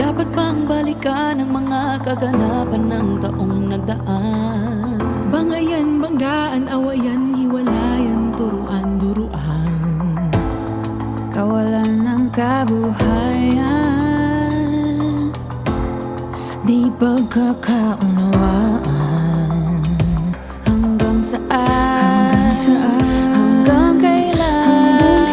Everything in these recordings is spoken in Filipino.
Dapat bang balikan ang mga kaganapan ng taong nagdaan? Bangayan, banggaan, awayan, hiwalayan, turuan, duruan. Kawalan ng kabuhayan, di pagkakaunawaan. Hanggang saan? Hanggang kailan?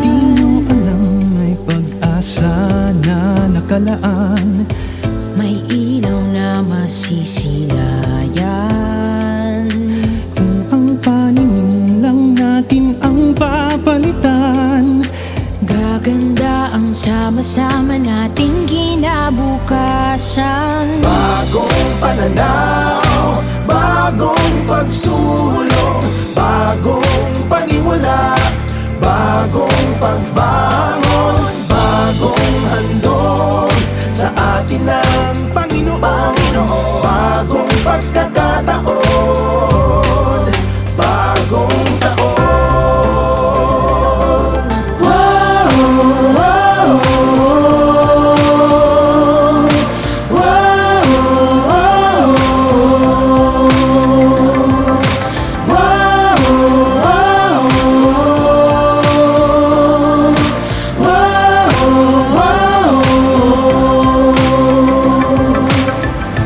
Di nyo alam may pag-asa na nakalaan. May ilaw na masisilayan. Kung ang paningin lang natin ang papalitan, Gaganda ang sama-sama nating kinabukasan. Bagong pananaw, bagong pagsulong, bagong paniwala, bagong pagbangon, bagong handog sa atin ng Panginoon. Bagong pagkakataon, bagong taon.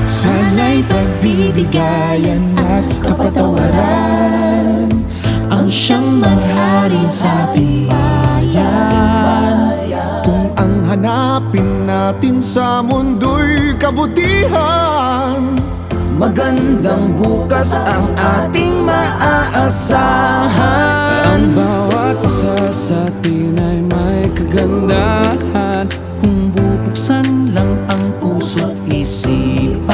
sana'y pagbibigayan at kapatawaran Ang siyang maghari sa ating bayan. kung ang hanapin natin sa mundo'y kabutihan. Magandang bukas ang ating maaasahan. Ang bawat isa sa atin ay may kagandahan. Kung bubuksan lang ang puso't isipan,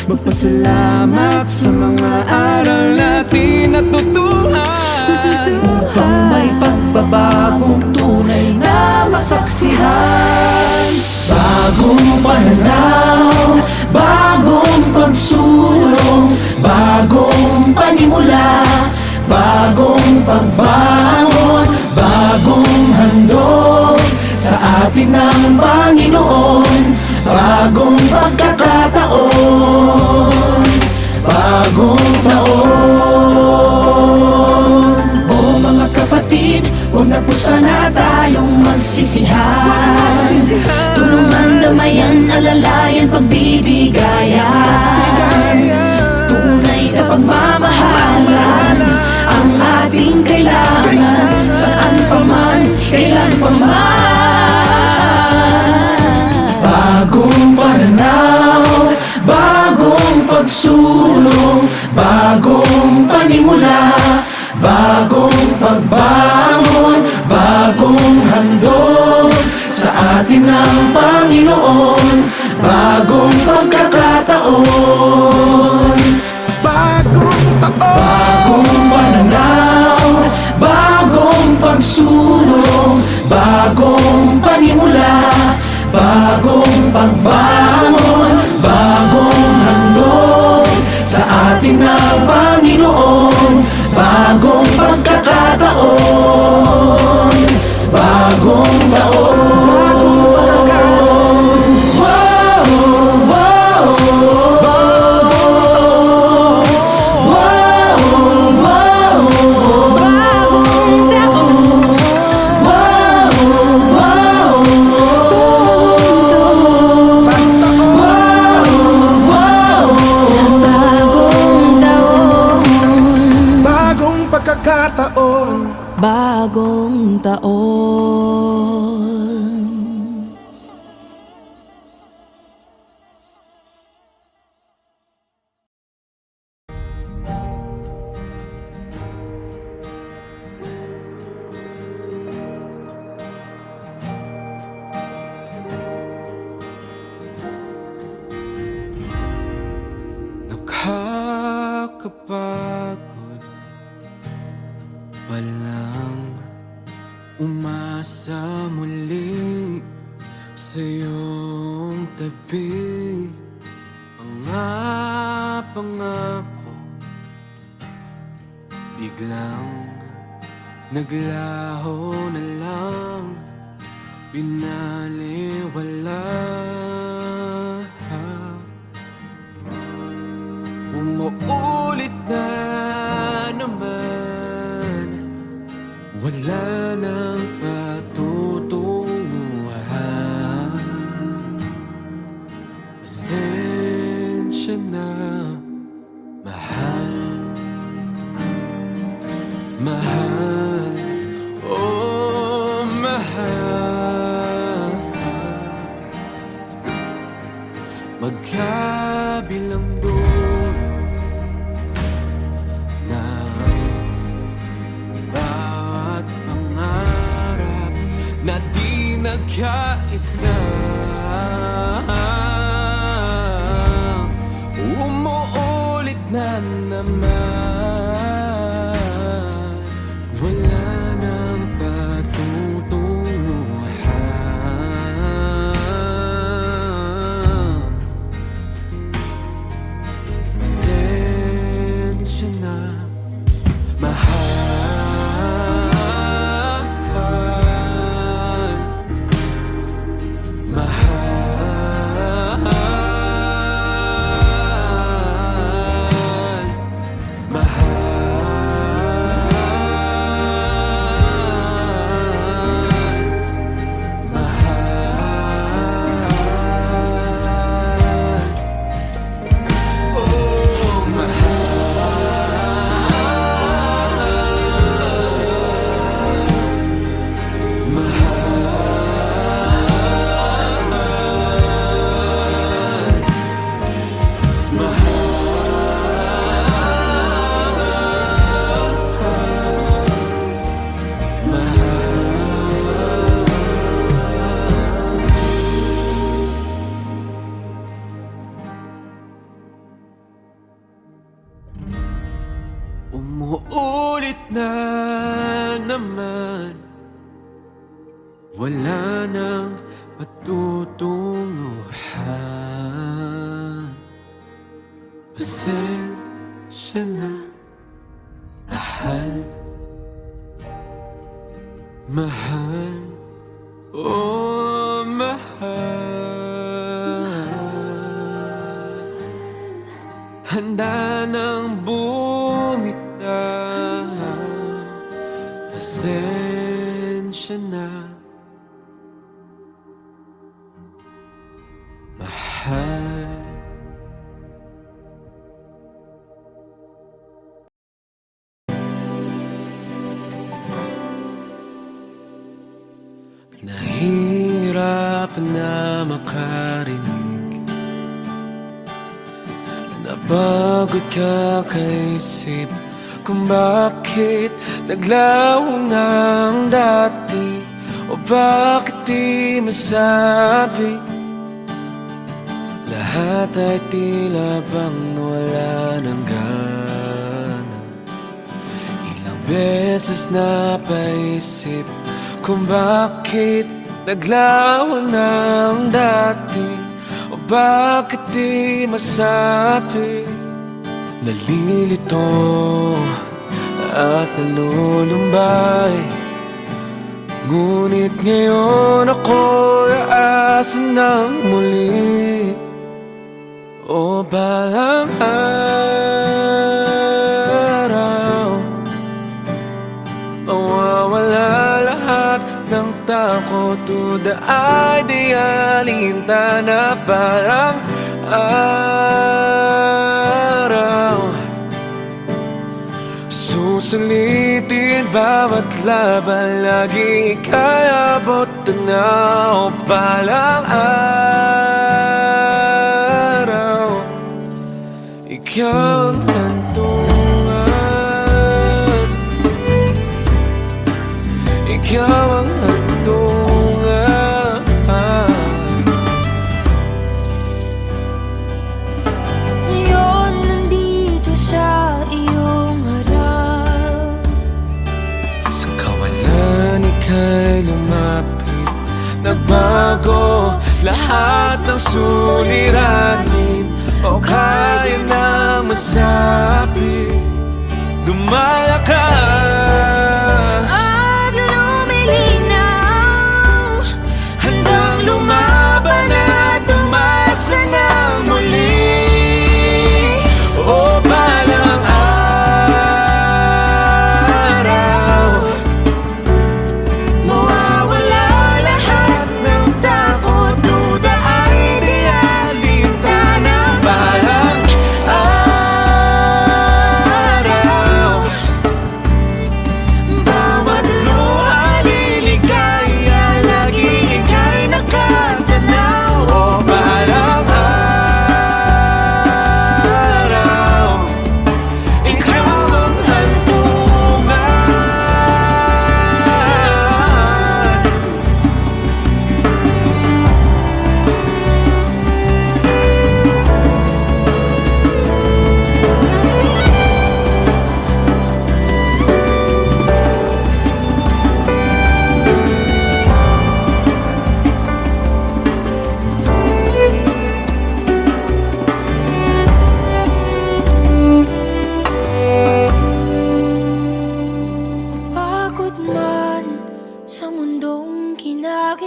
Magpasalamat sa mga aral natin natutuhan. Upang may pagbabagong tunay na masaksihan. Bagong pananaw, bagong pagsulong, bagong panimula, bagong pagbangon, bagong handog sa atin ng Panginoon. Bagong pagkakataon, bagong taon. O mga kapatid, huwag na po sana tayong magsisihan. Tulungan, damayan, alalayan, pagbibigayan. Tunay na pagmamahalan ang ating kailangan. Saan pa man, kailan pa man. Bagong pananaw, bagong pagsulong, bagong panimula, bagong pagbangon, bagong handog sa atin ng Panginoon. Bagong pagkakataon, bagong taon. bagong pananaw, bagong pagsulong, bagong panimula, bagong pagbangon, bagong handog sa atin ng Panginoon. Bagong pagkakataon, bagong taon. Bagong pagkakataon. Wow, wow, wow, wow, Bagong taon, wow, wow, bagong taon, Bagong pagkakataon. bagong taon. Nakakapagod palang umasa muli sa iyong tabi. Mga pangako biglang naglaho na lang. Binaliwala, umuulit na naman, wala nang patutunguhan. Pasensya na, mahal, mahal, oh mahal. Magkabilang dulo ng bawat pangarap na di nagkaisa, umuulit na naman, wala nang patutunguhan. Pasensya na, mahal, mahal, umuulit na naman, wala nang patutunguhan. Pasensya na, mahal, mahal, oh mahal. Handa nang bumitaw, pasensya na, mahal. Nahirap na makarinig, napagod ka kaisip kung bakit naglaho ng dati, o bakit di masabi. Lahat ay tila bang wala ng gana. Ilang beses napaisip kung bakit naglaho ng dati, o bakit di masabi. Nalilito at nalulumbay, ngunit ngayon ako'y aasa ng muli. O balang araw, mawawala lahat ng takot, duda ay di alintana. Balang araw, susulitin bawat laban, lagi ika'y abot tanaw. Balang araw, ikaw ang hantungan, ikaw ang hantungan. Ngayon nandito sa iyong harap, Sa kawalan ika'y lumapit, nagbago lahat ng suliranin, o kaya nang masabi, lumalakas at lumilinaw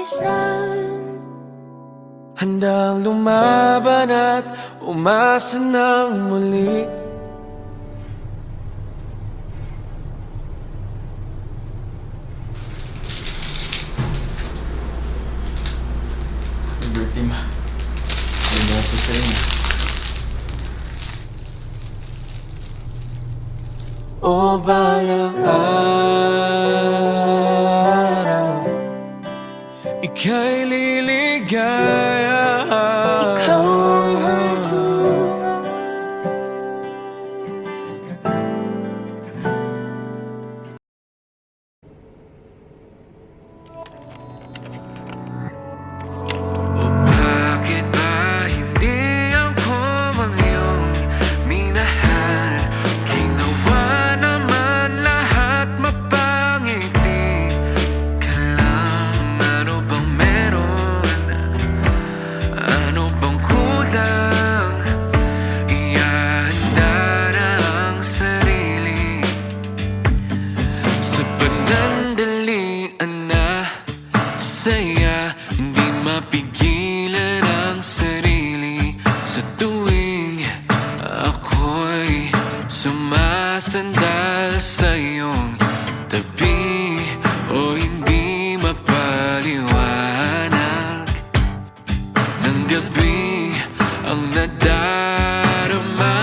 kagisnan. Handang lumaban at umasa ng muli. Liberty ma. Ganda po sa inyo. O balang araw, ika'y liligaya. Ikaw ang hantungan. Bakit ba hindi ako ang iyong minahal? Ginawa naman lahat mapangiti ka lang. Ano bang meron? Ano bang kulang? Ihahanda na ang sarili sa panandalian na saya. Hindi mapigilan ang sarili sa tuwing ako'y sumasandal sa iyong tabi. O hindi mapaliwanag ng gabi ang nadarama.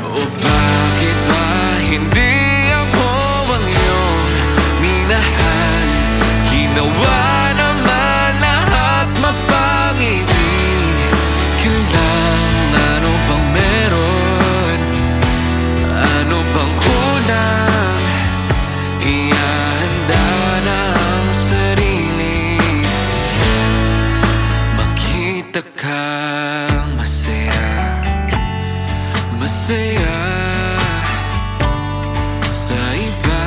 O bakit ba hindi ako ang iyong minahal? Ginawa naman lahat mapangiti ka lang. Ano bang meron? Ano bang kulang? Ihahanda na ang sarili. Makita kang masaya, masaya sa iba.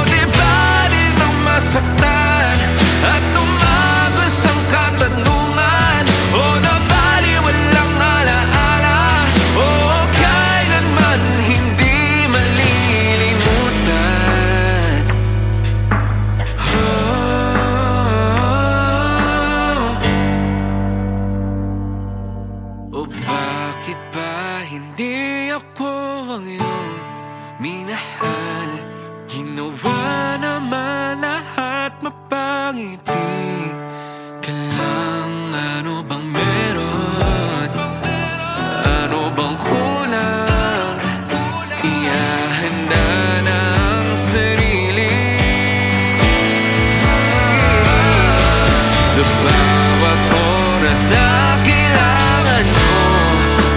Di ba rin ang masaktan at tumagos ang katanungan? O nabaliwalang alaala? O kailanman hindi malilimutan? O bakit ba hindi ako ang iyong minahal? Ginawa naman lahat mapangiti ka lang. Ano bang meron? Ano bang kulang? Ihahanda na ang sarili sa bawat oras na kailangan mo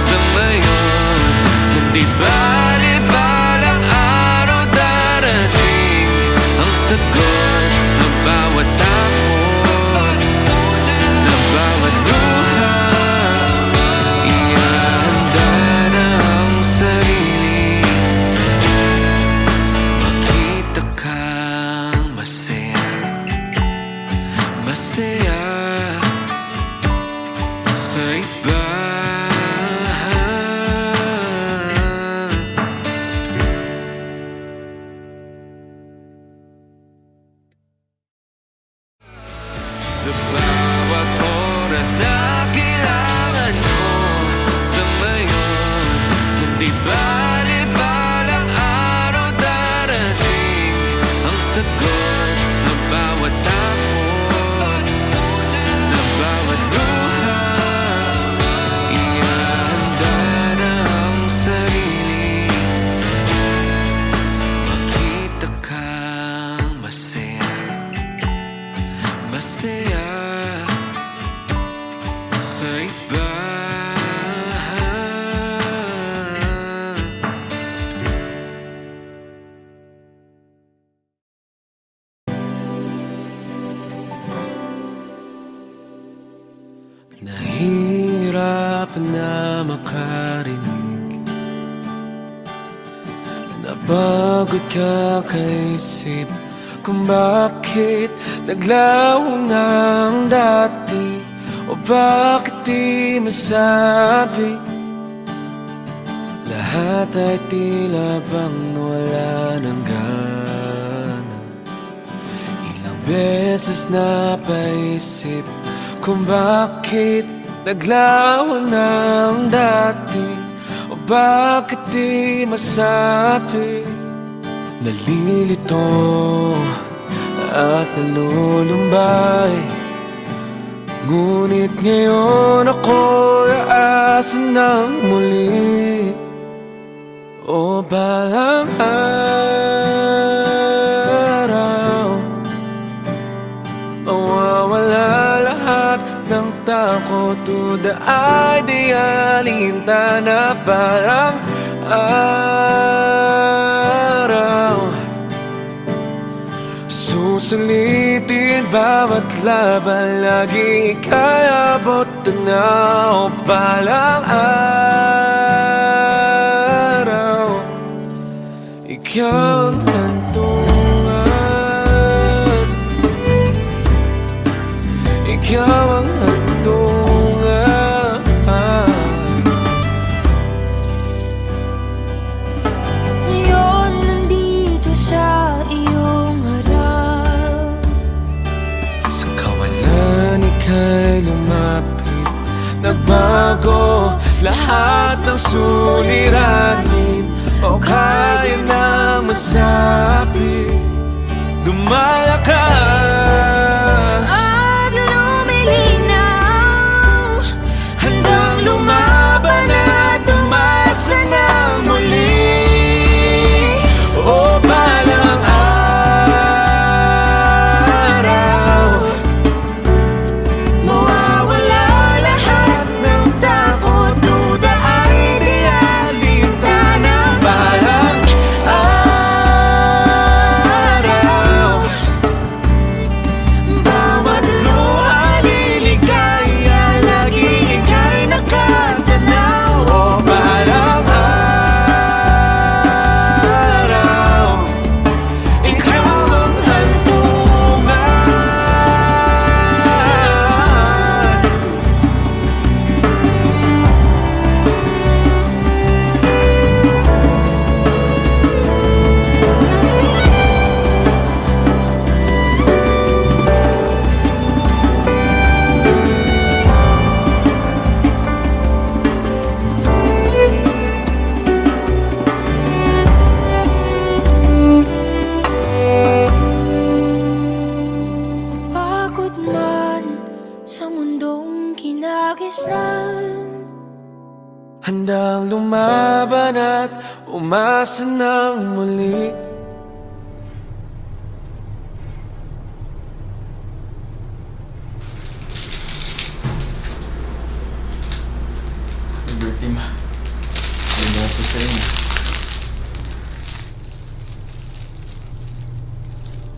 sa ngayon. Hindi bali-balang araw darating ang sagot sa bawat takot, sa bawat luha. Ihahanda na ang sarili. Makita kang masaya, masaya sa iba. Sa bawat oras na kailangan mo sa ngayon. Hindi bali-balang araw darating ang sagot sa bawat takot, sa bawat luha. Ihahanda na ang sarili. Makita kang masaya, masaya sa iba. Nahirap na makarinig, napagod ka kaisip kung bakit naglaho na ang dati. O bakit di masabi? Lahat ay tila bang wala ng gana. Ilang beses napaisip kung bakit naglaho ng dati. O bakit di masabi? Nalilito at nalulumbay, ngunit ngayon ako'y aasa ng muli. O balang araw, mawawala lahat ng takot, duda ay di alintana. Balang araw, susulitin bawat laban, lagi ika'y abot tanaw. Balang araw, ikaw ang hantungan, ikaw ang hantungan. Ngayon nandito sa iyong harap, Sa kawalan ika'y lumapit, nagbago lahat ng suliranin. O kaya nang masabi, lumalakas at lumilinaw, handang lumaban at umasa ng muli. O balang araw, mawawala lahat ng takot, duda ay di alintana. balang araw, Bawat luha liligaya, lagi ika'y nakatanaw. o balang araw, ikaw ang hantungan. Pagod man sa mundong kinagisnan, Handang lumaban at umasa ng muli. Liberty ma. Ganda po sa inyo.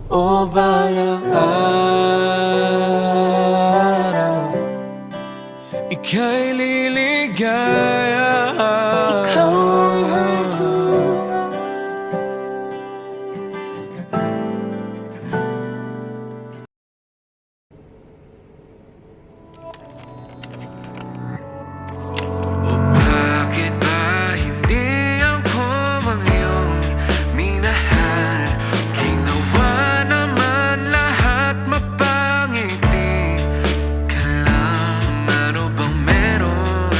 O balang araw, ika'y liligaya. ikaw ang hantungan. Bakit ba hindi ako ang iyong minahal? Ginawa naman lahat mapangiti ka lang. Ano bang meron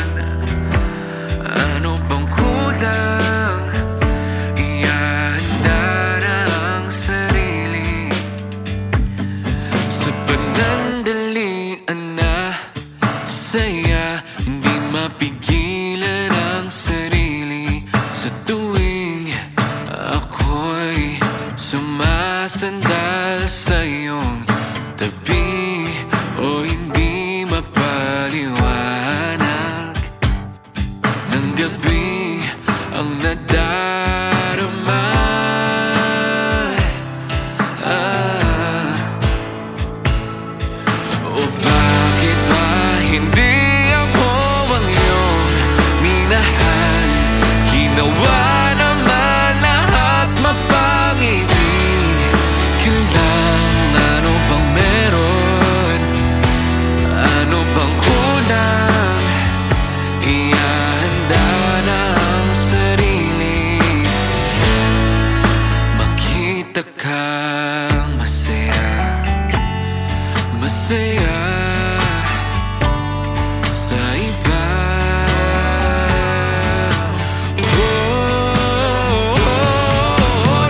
masaya sa iba.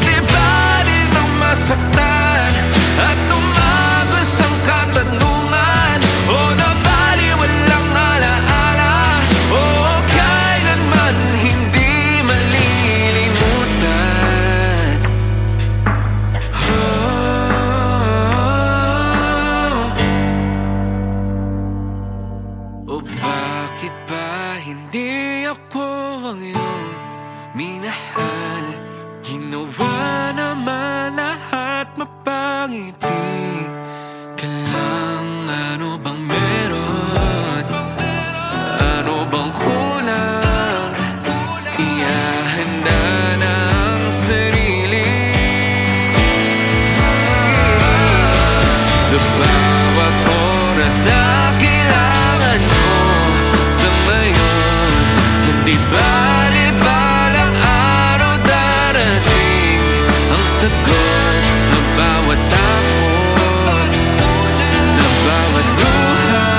Di bali nang masaktan at tumagos ang katanungan, o nabali walang alaala, o kailanman hindi malilimutan. O bakit ba hindi ako ang iyong minahal? Ginawa naman lahat mapangiti ka lang. Ano bang meron? Ano bang kulang? Ihahanda na ang sarili. Sa bawat oras na kailangan mo sa ngayon, hindi bali-balang araw darating ang sagot sa bawat takot, sa bawat luha.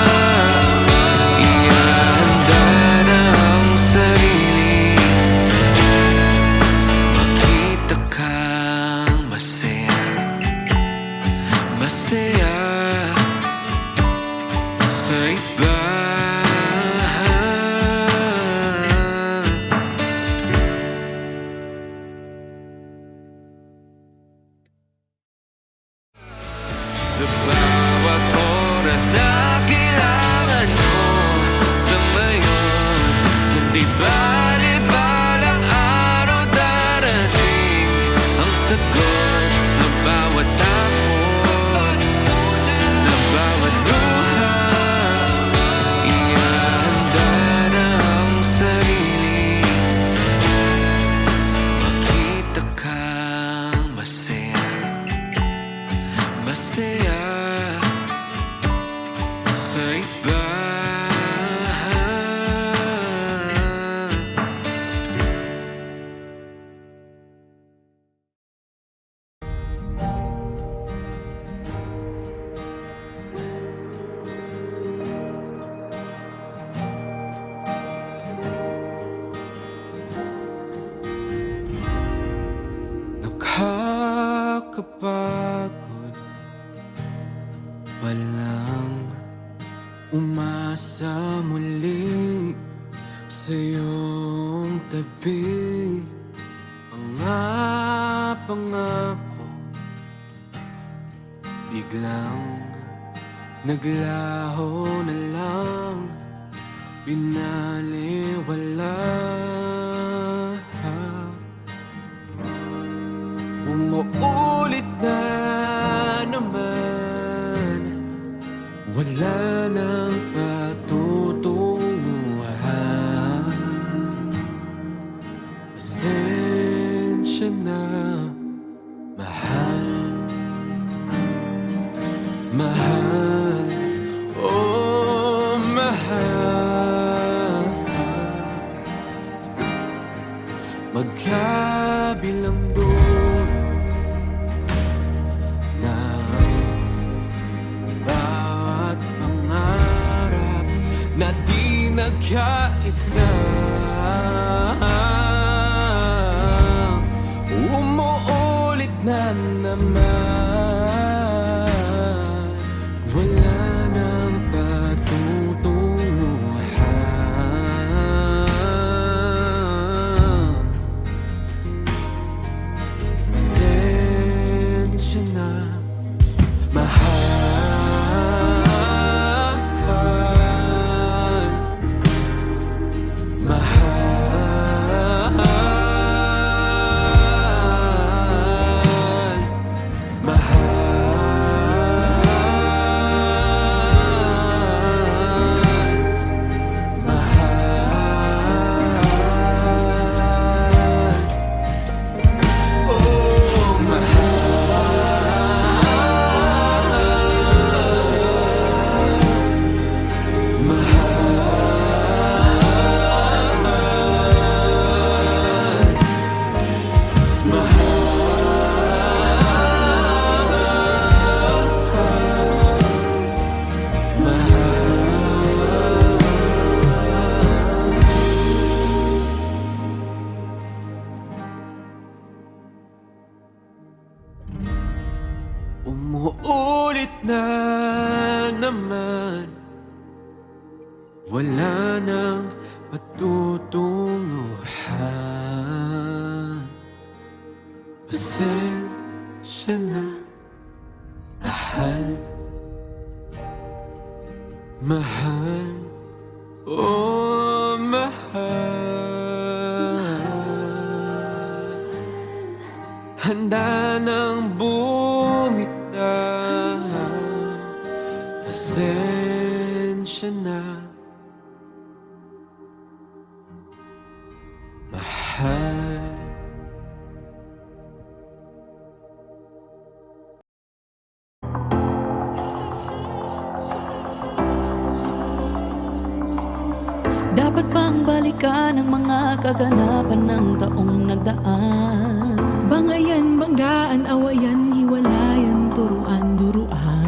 Ihahanda na ang sarili. Makita kang masaya, masaya sa iba. Sa bawat oras na kailangan mo sa ngayon, hindi bali-balang araw darating ang sagot sa bawat takot, sa bawat luha. Ihahanda na ang sarili. Makita kang masaya, masaya sa iba. Nakakapagod walang umasa muli sa iyong tabi. Mga pangako biglang naglaho na lang, binaliwala. Umuulit na naman, wala nang patutunguhan. Pasensya na, mahal, mahal, oh mahal. Magkabilang dulo ng bawat pangarap na di nagkaisa, umuulit na naman, wala nang patutunguhan. Pasensya na, mahal, mahal. wala nang patutunguhan. Pasensya na, mahal. Mahal, oh mahal. Handa nang bumitaw. Pasensya na, mahal. Dapat bang balikan ang mga kaganapan ng taong nagdaan? Bangayan, banggaan, awayan, hiwalayan, turuan, duruan.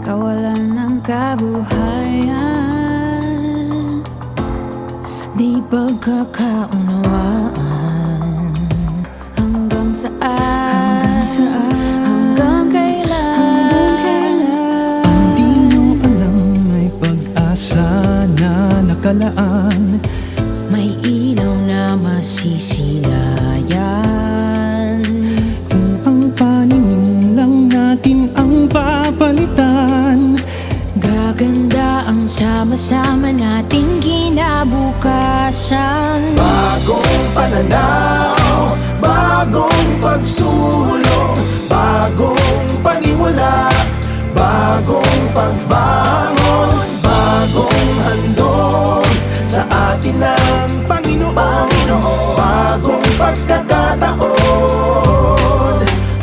Kawalan ng kabuhayan, di pagkakaunawaan. Hanggang saan? Hanggang kailan? Di nyo alam may pag-asa na nakalaan. May ilaw na masisilayan. Kung ang paningin lang natin ang papalitan, Gaganda ang sama-sama nating kinabukasan. bagong pananaw, bagong pagsulong, bagong paniwala, bagong pagbangon, bagong handog sa atin ng Panginoon, bagong pagkakataon,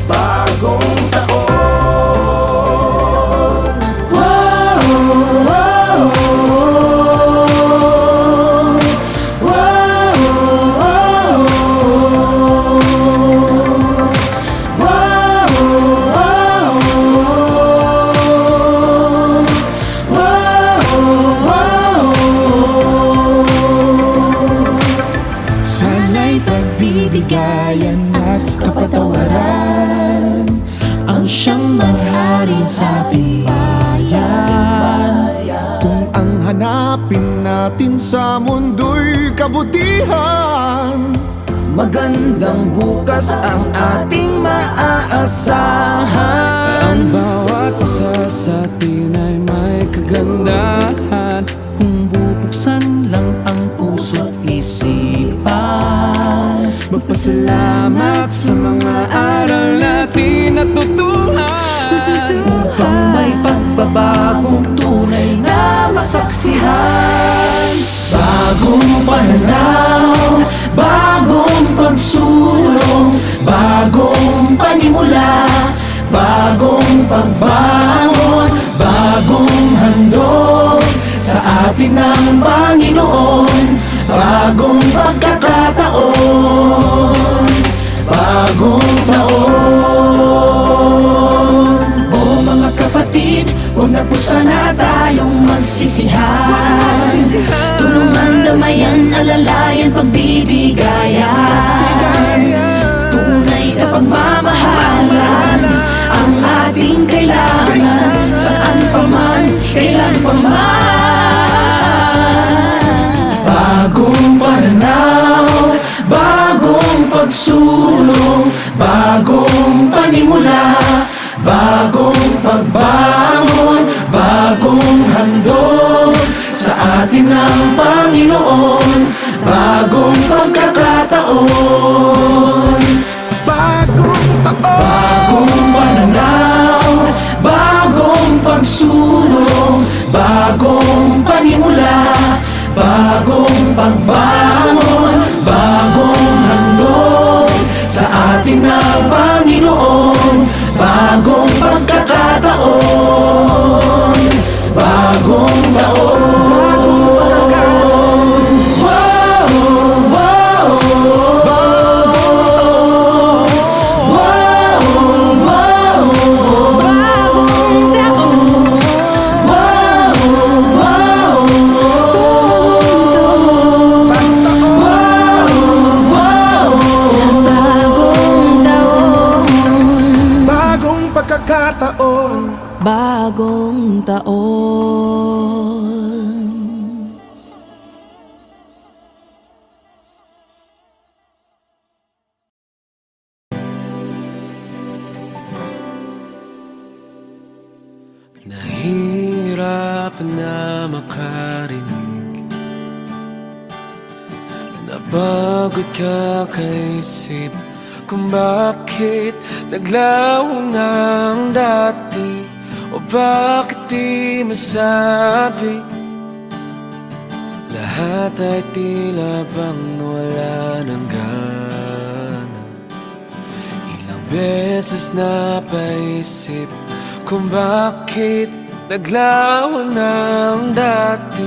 bagong taon. Sana'y pagbibigayan at kapatawaran Ang siyang manghari sa ating bayan. kung ang hanapin natin sa mundo'y kabutihan. Magandang bukas ang ating maaasahan. Ang bawat isa sa atin ay may kagandahan. Kung bubuksan lang ang puso't isipan, Magpasalamat sa mga aral natin natutuhan. Upang may pagbabagong tunay na masaksihan. bagong pananaw, bagong pagsulong, bagong panimula, bagong pagbangon, bagong handog sa atin ng Panginoon, bagong pagkakataon, bagong taon. O mga kapatid, huwag na po sana tayong magsisihan. Tulungan, damayan, alalayan, pagbibigayan. Tunay na pagmamahalan ang ating kailangan. Saan pa man, kailan pa man. Bagong pananaw, bagong pagsulong, bagong panimula, bagong pagbangon, bagong handog sa atin ng Panginoon, bagong pagkakataon, bagong taon, bagong pananaw, bagong pagsulong, bagong panimula, bagong pagbangon, bagong handog sa atin ng Panginoon, bagong pagkakataon, bagong taon, bagong pagkakataon. Wow, wow, wow, wow, Bagong taon, wow, wow, bagong taon, bagong pagkakataon. Bagong taon. nahihirapan na makarinig. Napagod ka kaisip kung bakit naglaho na ang dati, o bakit di masabi. Lahat ay tila bang wala ng gana. Ilang beses napaisip kung bakit naglaho na ang dati,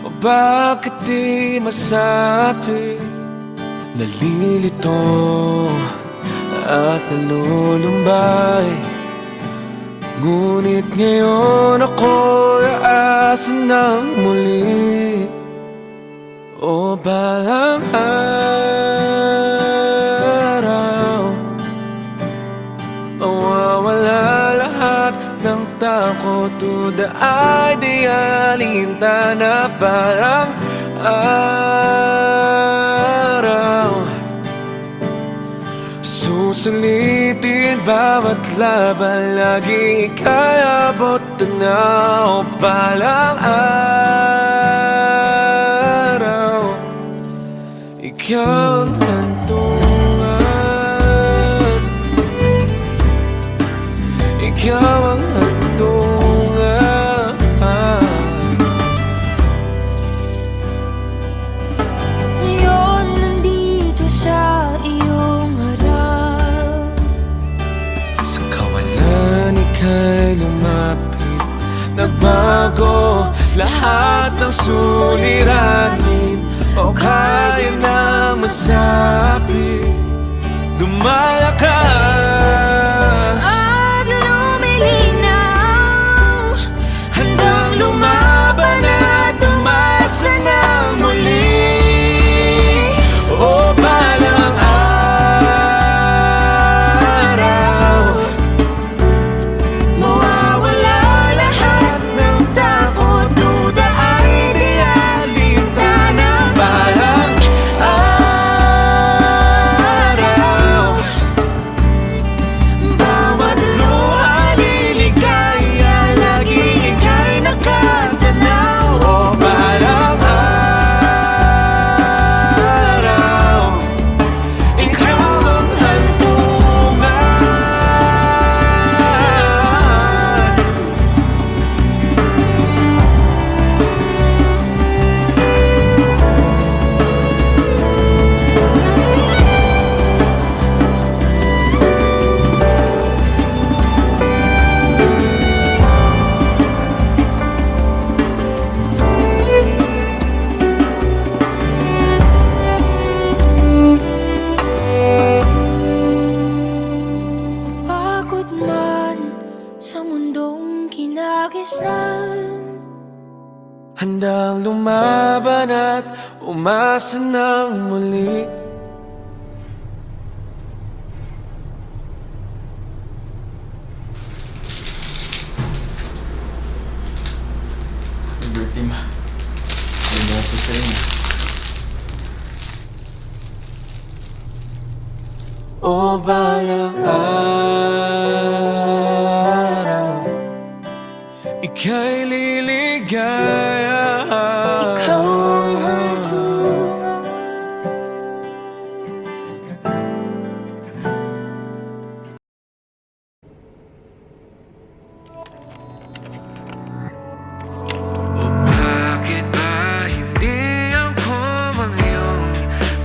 o bakit di masabi. Nalilito at nalulumbay, ngunit ngayon ako'y aasa ng muli. O balang araw, mawawala lahat ng takot, duda ay di alintana. Balang araw, susulitin bawat laban, lagi ika'y abot tanaw. Balang araw, ikaw ang hantungan, ikaw ang hantungan. Ngayon nandito sa iyong harap, Sa kawalan ika'y lumapit, nagbago lahat ng suliranin, o kaya nang masabi. Lumalakas at lumilinaw, handang lumaban at umasa ng muli. O balang araw, mawawala lahat ng takot, duda ay di alintana. balang araw, Bawat luha liligaya, lagi ika'y nakatanaw. o balang araw, ikaw ang hantungan. Pagod man sa mundong kinagisnan, Handang lumaban at umasa ng muli. Liberty ma. Ganda po sa inyo. O balang araw, ika'y liligaya. ikaw ang hantungan. O bakit ba hindi ako ang iyong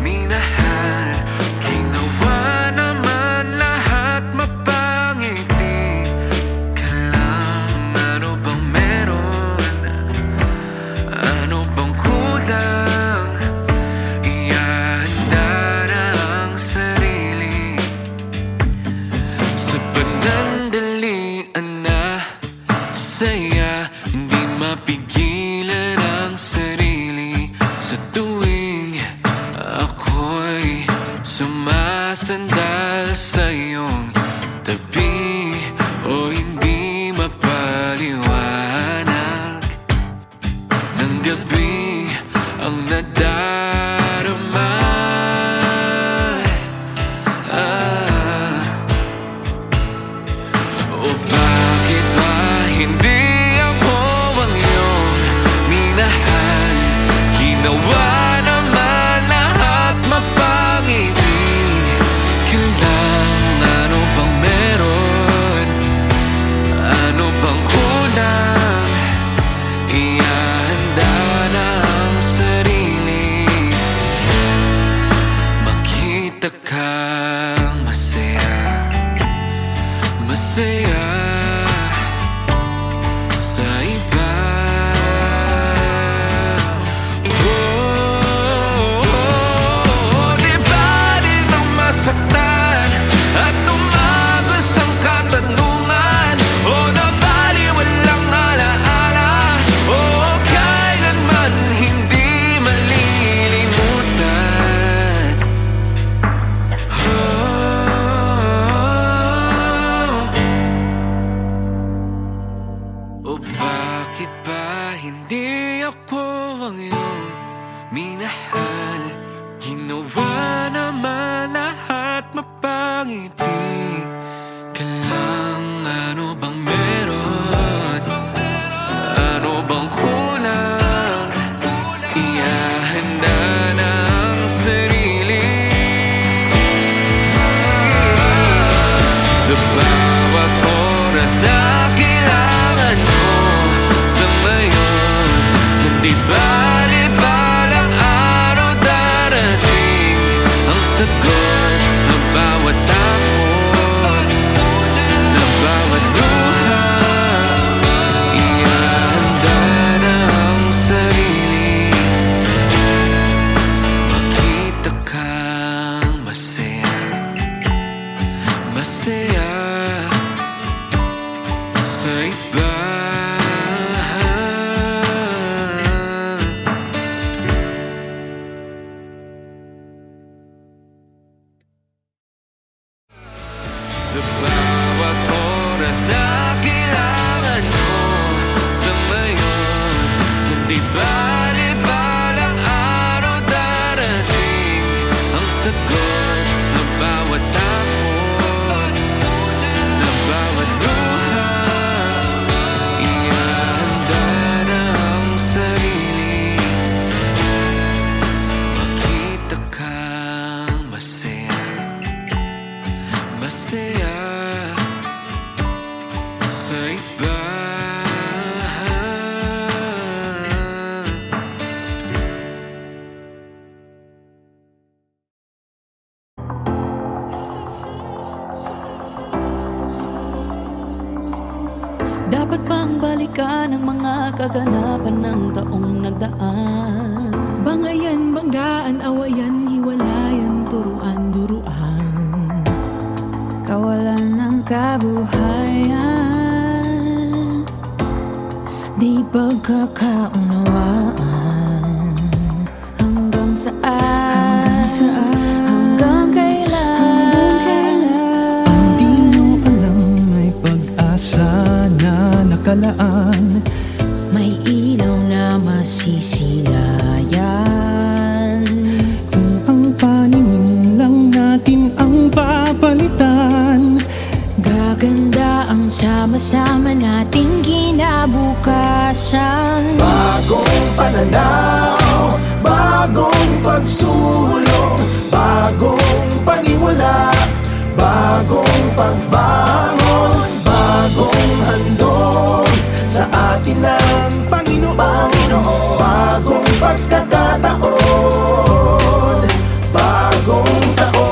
minahal? Ginawa naman lahat mapangiti ka lang. Ano bang meron? Ano bang kulang? Ihahanda na ang sarili sa panandalian na saya. Hindi mapigilan ang sarili sa tuwing ako'y sumasandal sa iyong tabi. O hindi mapaliwanag ng gabi ang nadarama. O bakit ba hindi ako hindi ako ang iyong minahal, ginawa naman lahat mapangiti ka lang. Ano bang meron? Ano bang kulang? Ihahanda na ang sarili sa bawat oras na kailangan mo sa ngayon. Hindi bali-balang araw darating ang sagot sa bawat takot, sa bawat luha. Ihahanda na ang sarili, makita kang masaya, masaya sa iba. Sa bawat oras na kailangan mo sa ngayon. Hindi bali-balang araw darating ang sagot sa bawat takot, sa bawat luha. Ihahanda na ang sarili, makita kang masaya, masaya sa iba. Dapat bang balikan ang mga kaganapan ng taong nagdaan? Bangayan, banggaan, awayan, hiwalayan, turuan, duruan. Kawalan ng kabuhayan, di pagkakaunawaan. Hanggang saan? Hanggang kailan? Di nyo alam may pag-asa na nakalaan. May ilaw na masisilayan. Kung ang paningin lang natin ang papalitan, Gaganda ang sama-sama nating kinabukasan. Bagong pananaw, bagong pagsulong, bagong paniwala, bagong pagbangon, bagong handog sa atin ng Panginoon. Bagong pagkakataon, bagong taon.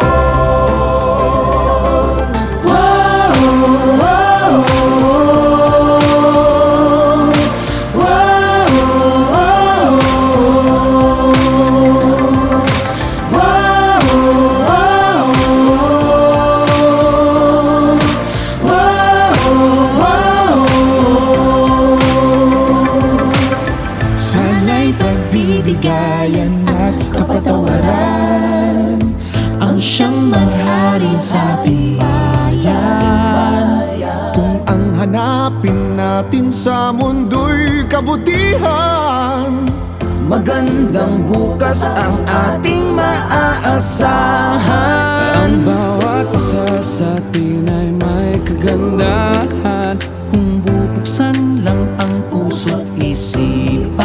sana'y pagbibigayan at kapatawaran Ang siyang maghari sa ating bayan. kung ang hanapin natin sa mundo'y kabutihan. Magandang bukas ang ating maaasahan. Ang bawat isa sa atin ay may kagandahan. Kung bubuksan lang ang puso't isipan,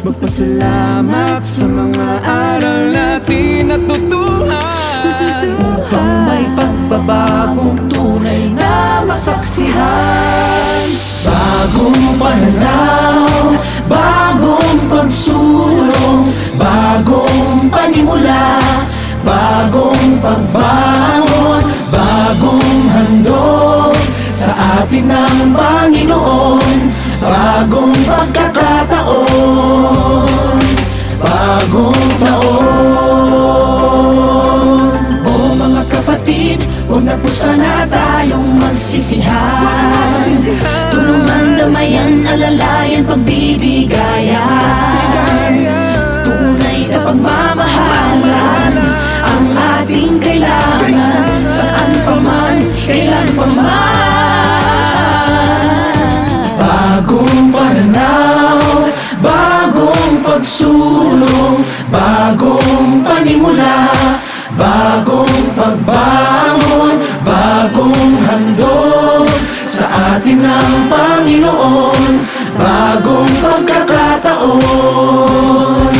Magpasalamat sa mga aral natin natutuhan, Upang may pagbabagong tunay na masaksihan. Bagong pananaw, bagong pagsulong, bagong panimula, bagong pagbangon, bagong handog sa atin ng Panginoon. Bagong pagkakataon, bagong taon. O mga kapatid, huwag na po sana tayong magsisihan. Tulungan, damayan, alalayan, pagbibigayan. Tunay na pagmamahalan ang ating kailangan. Saan pa man, kailan pa man. taon.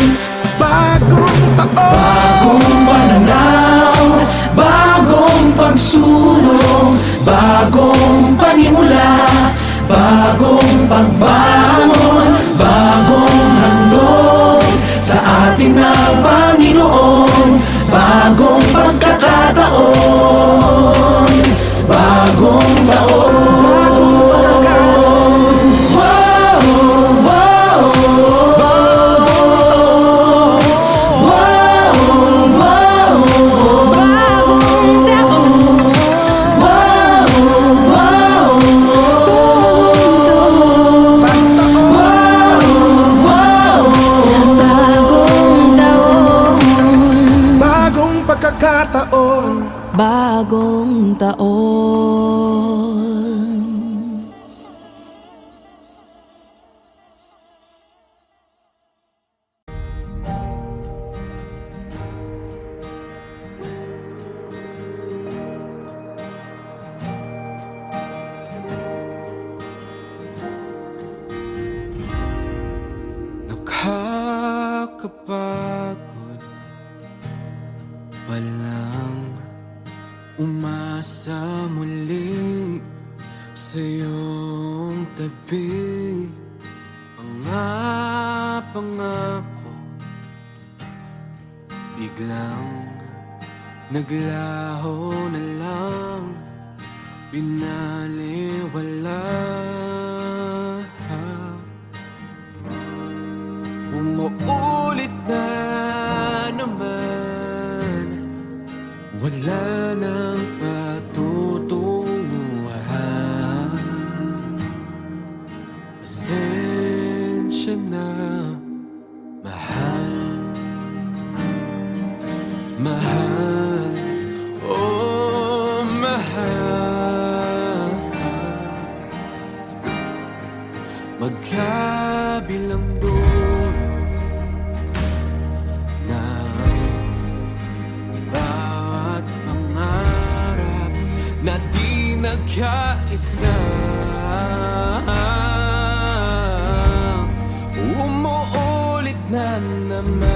Bagong taon, Bagong pananaw, bagong pagsulong, bagong panimula, bagong pagbangon, bagong handog sa atin ng Panginoon, bagong pagkakataon, bagong taon. Bagong pagkakataon. Wow, wow, Bagong taon, bagong taon, bagong pagkakataon. Bagong taon. Nakakapagod walang umasa muli sa iyong tabi. Mga pangako biglang naglaho na lang, binaliwala. Umuulit na naman, wala nang patutunguhan. Pasensya na, mahal, mahal, oh mahal. Magkabilang dulo ng bawat pangarap na di nagkaisa. Umuulit na naman,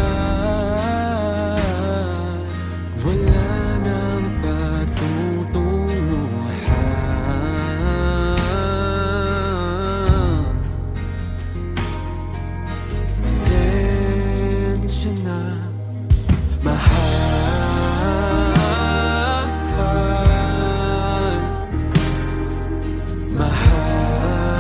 wala nang patutunguhan. Pasensya na, mahal, mahal,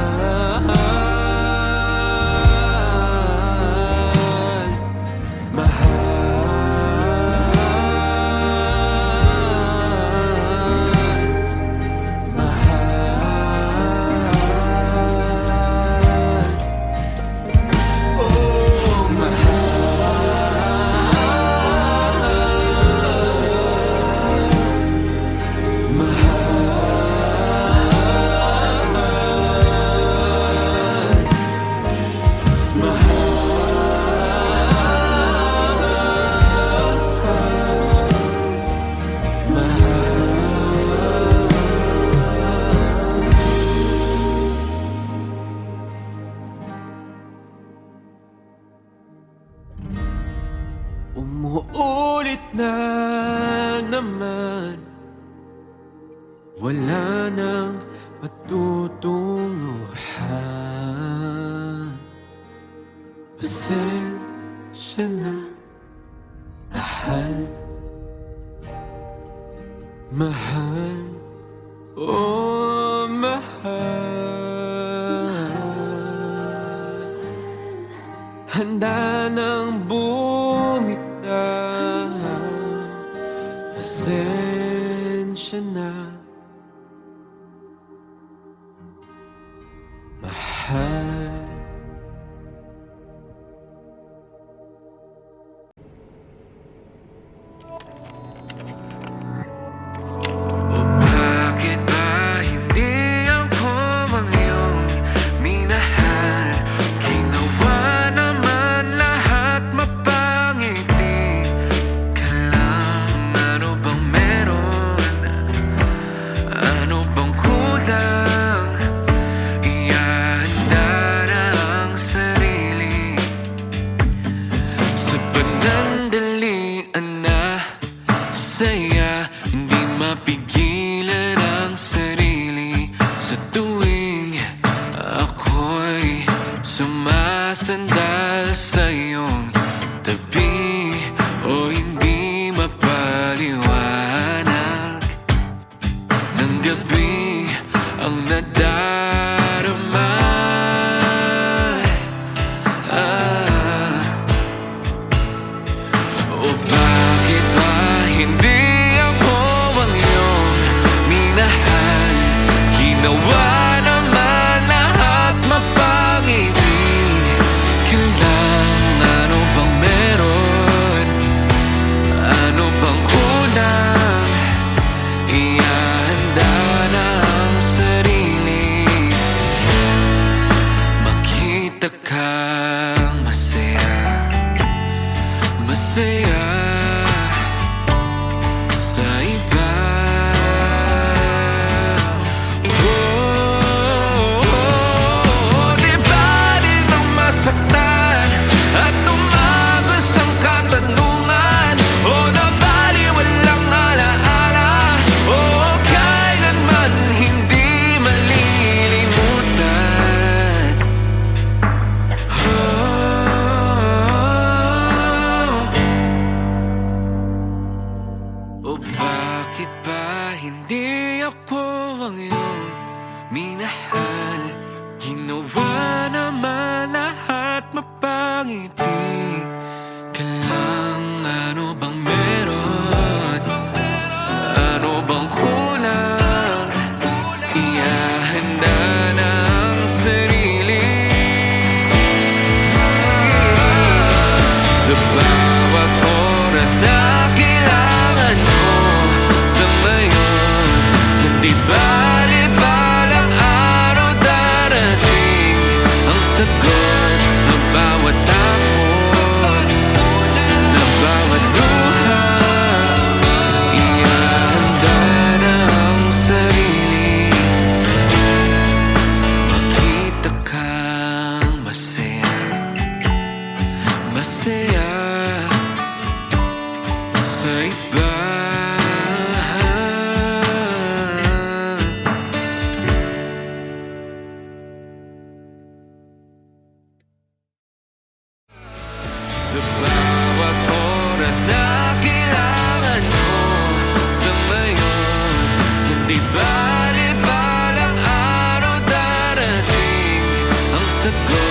umuulit na naman, wala nang patutunguhan. Pasensya na, mahal, mahal, oh mahal. Handa nang bumitaw, pasensya na, mahal. Bakit ba hindi ako ang iyong minahal? Ginawa naman lahat mapa sumasandal sa iyong tabi o hindi mapaliwanag ng gabi ang nadarama. O bakit ba hindi ako ang iyong minahal? Ginawa naman lahat mapangiti. Kailangan ano bang meron? Ano bang kulang? Ihanda na ang sarili. Makita kang masaya, masaya sa iba. Di bali nang masaktan at tumagos ang katanungan, o nabali walang alaala, o kailanman hindi malilimutan. O bakit ba hindi ako ang iyong minahal? Ginawa naman lahat mapangiti. Kailangan ano bang meron? Ano bang kulang? Ihahanda na ang sarili. Sa bawat oras na kailangan mo sa ngayon, hindi bali balang araw darating ang sagot sa bawat takot, sa bawat luha. Ihahanda na ang sarili. Makita kang masaya, masaya sa iba. Sa bawat oras na kailangan mo sa ngayon, hindi bali balang araw darating ang sagot